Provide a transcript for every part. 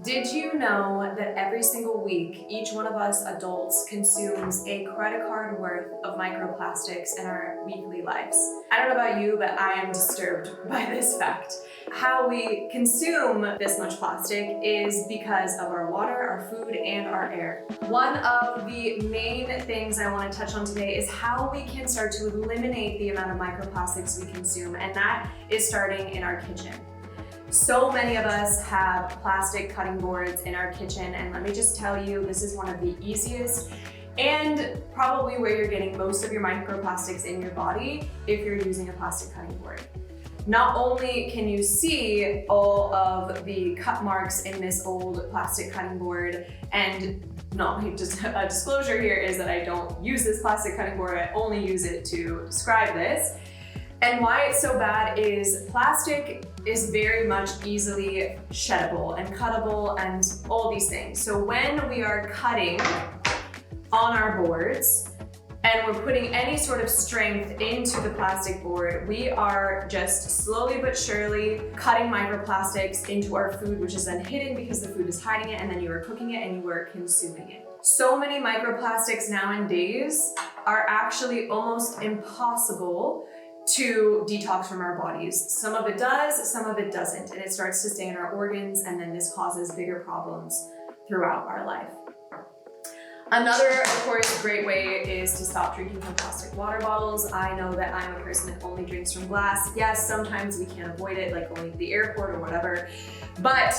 Did you know that every single week, each one of us adults consumes a credit card worth of microplastics in our weekly lives? I don't know about you, but I am disturbed by this fact. How we consume this much plastic is because of our water, our food, and our air. One of the main things I want to touch on today is how we can start to eliminate the amount of microplastics we consume, and that is starting in our kitchen. So many of us have plastic cutting boards in our kitchen, and let me just tell you, this is one of the easiest and probably where you're getting most of your microplastics in your body if you're using a plastic cutting board. Not only can you see all of the cut marks in this old plastic cutting board, and just a disclosure here is that I don't use this plastic cutting board, I only use it to describe this. And why it's so bad is plastic is very much easily sheddable and cuttable and all these things. So when we are cutting on our boards and we're putting any sort of strength into the plastic board, we are just slowly but surely cutting microplastics into our food, which is then hidden because the food is hiding it, and then you are cooking it and you are consuming it. So many microplastics nowadays are actually almost impossible to detox from our bodies. Some of it does, some of it doesn't, and it starts to stay in our organs, and then this causes bigger problems throughout our life. Another, of course, great way is to stop drinking from plastic water bottles. I know that I'm a person that only drinks from glass. Yes, sometimes we can't avoid it, like going to the airport or whatever, but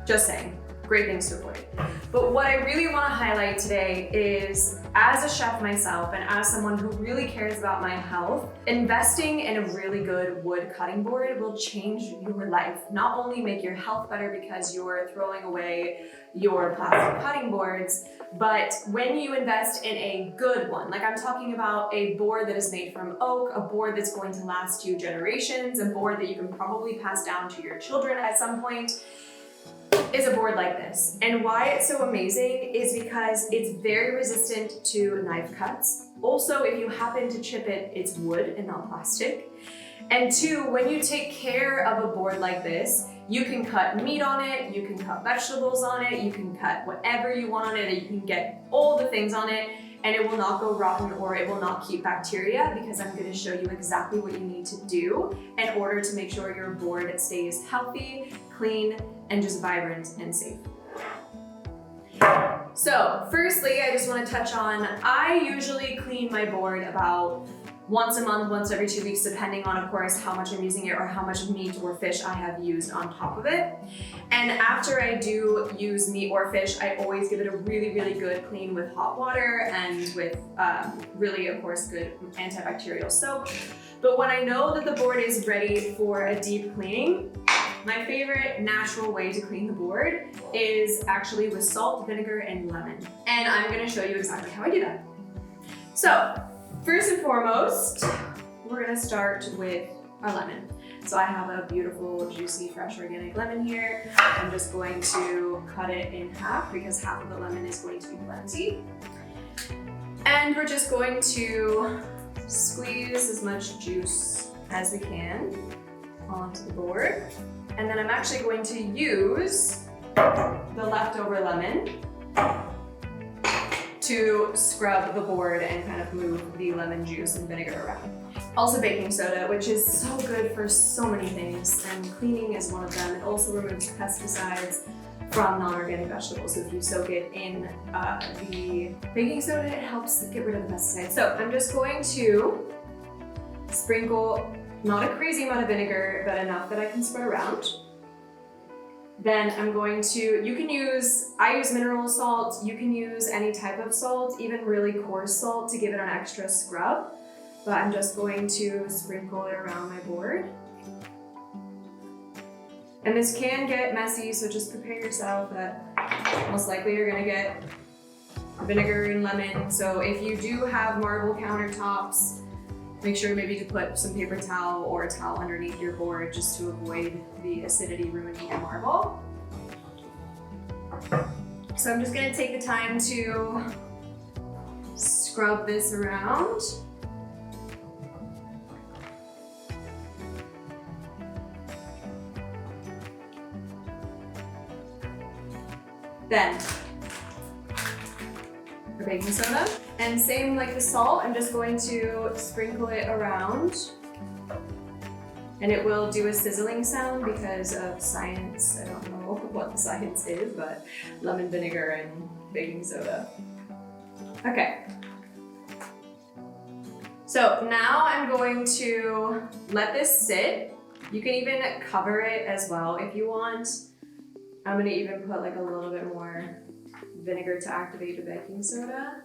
just saying, great things to avoid. But what I really want to highlight today is, as a chef myself and as someone who really cares about my health, investing in a really good wood cutting board will change your life. Not only make your health better because you're throwing away your plastic cutting boards, but when you invest in a good one, like I'm talking about a board that is made from oak, a board that's going to last you generations, a board that you can probably pass down to your children at some point, is a board like this. And why it's so amazing is because it's very resistant to knife cuts. Also, if you happen to chip it, it's wood and not plastic. And two, when you take care of a board like this, you can cut meat on it, you can cut vegetables on it, you can cut whatever you want on it, and you can get all the things on it, and it will not go rotten or it will not keep bacteria, because I'm going to show you exactly what you need to do in order to make sure your board stays healthy, clean, and just vibrant and safe. So firstly, I just want to touch on, I usually clean my board about once a month, once every 2 weeks, depending on, of course, how much I'm using it or how much meat or fish I have used on top of it. And after I do use meat or fish, I always give it a really, really good clean with hot water and with really, of course, good antibacterial soap. But when I know that the board is ready for a deep cleaning, my favorite natural way to clean the board is actually with salt, vinegar, and lemon. And I'm going to show you exactly how I do that. So, first and foremost, we're going to start with our lemon. So I have a beautiful, juicy, fresh organic lemon here. I'm just going to cut it in half because half of the lemon is going to be plenty. And we're just going to squeeze as much juice as we can onto the board. And then I'm actually going to use the leftover lemon to scrub the board and kind of move the lemon juice and vinegar around. Also baking soda, which is so good for so many things, and cleaning is one of them. It also removes pesticides from non-organic vegetables. So if you soak it in the baking soda, it helps get rid of the pesticides. So I'm just going to sprinkle not a crazy amount of vinegar, but enough that I can spread around. Then I'm going to, I use mineral salt, you can use any type of salt, even really coarse salt to give it an extra scrub. But I'm just going to sprinkle it around my board. And this can get messy, so just prepare yourself that most likely you're gonna get vinegar and lemon. So if you do have marble countertops, make sure maybe to put some paper towel or a towel underneath your board just to avoid the acidity ruining your marble. So I'm just gonna take the time to scrub this around. Then, our baking soda. And same like the salt, I'm just going to sprinkle it around. And it will do a sizzling sound because of science. I don't know what the science is, but lemon vinegar and baking soda. Okay. So now I'm going to let this sit. You can even cover it as well if you want. I'm gonna even put like a little bit more vinegar to activate the baking soda.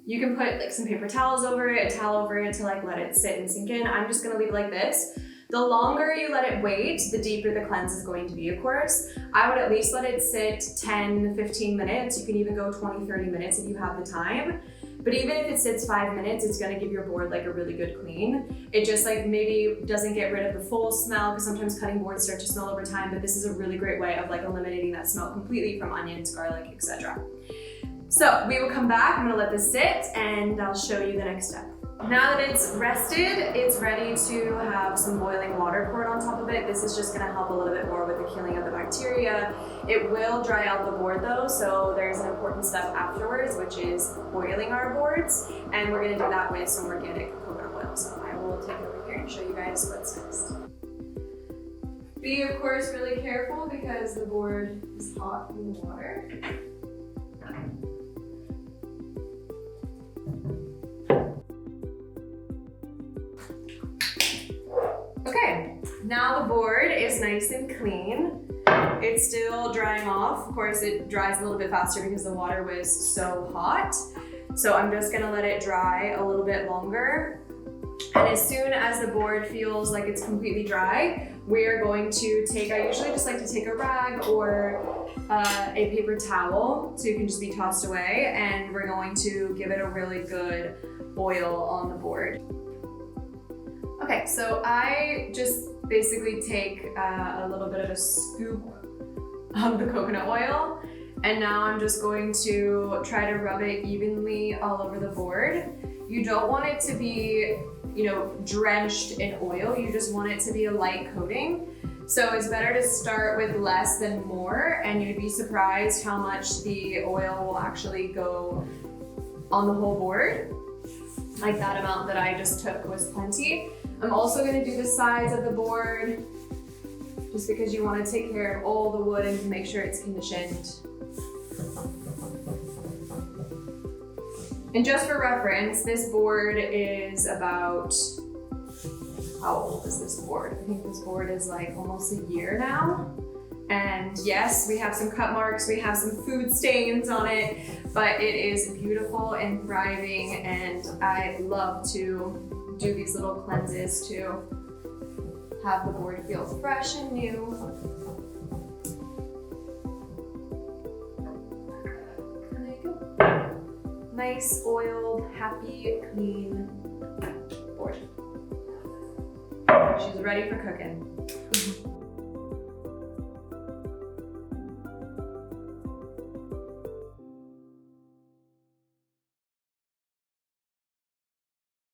You can put like some paper towels over it, a towel over it to like let it sit and sink in. I'm just gonna leave it like this. The longer you let it wait, the deeper the cleanse is going to be, of course. I would at least let it sit 10, 15 minutes. You can even go 20, 30 minutes if you have the time. But even if it sits 5 minutes, it's gonna give your board like a really good clean. It just like maybe doesn't get rid of the full smell because sometimes cutting boards start to smell over time, but this is a really great way of like eliminating that smell completely from onions, garlic, etc. So we will come back, I'm gonna let this sit and I'll show you the next step. Now that it's rested, it's ready to have some boiling water poured on top of it. This is just gonna help a little bit more with the killing of the bacteria. It will dry out the board though, so there's an important step afterwards, which is boiling our boards. And we're gonna do that with some organic coconut oil. So I will take it over here and show you guys what's next. Be of course really careful because the board is hot in the water. Okay, now the board is nice and clean. It's still drying off. Of course, it dries a little bit faster because the water was so hot. So I'm just gonna let it dry a little bit longer. And as soon as the board feels like it's completely dry, we are going to take, I usually just like to take a rag or a paper towel so it can just be tossed away. And we're going to give it a really good oil on the board. Okay, so I just basically take a little bit of a scoop of the coconut oil, and now I'm just going to try to rub it evenly all over the board. You don't want it to be, drenched in oil. You just want it to be a light coating. So it's better to start with less than more, and you'd be surprised how much the oil will actually go on the whole board. Like that amount that I just took was plenty. I'm also going to do the sides of the board just because you want to take care of all the wood and make sure it's conditioned. And just for reference, this board is about, how old is this board? I think this board is like almost a year now. And yes, we have some cut marks, we have some food stains on it, but it is beautiful and thriving, and I love to do these little cleanses to have the board feel fresh and new. And there you go. Nice, oiled, happy, clean board. She's ready for cooking.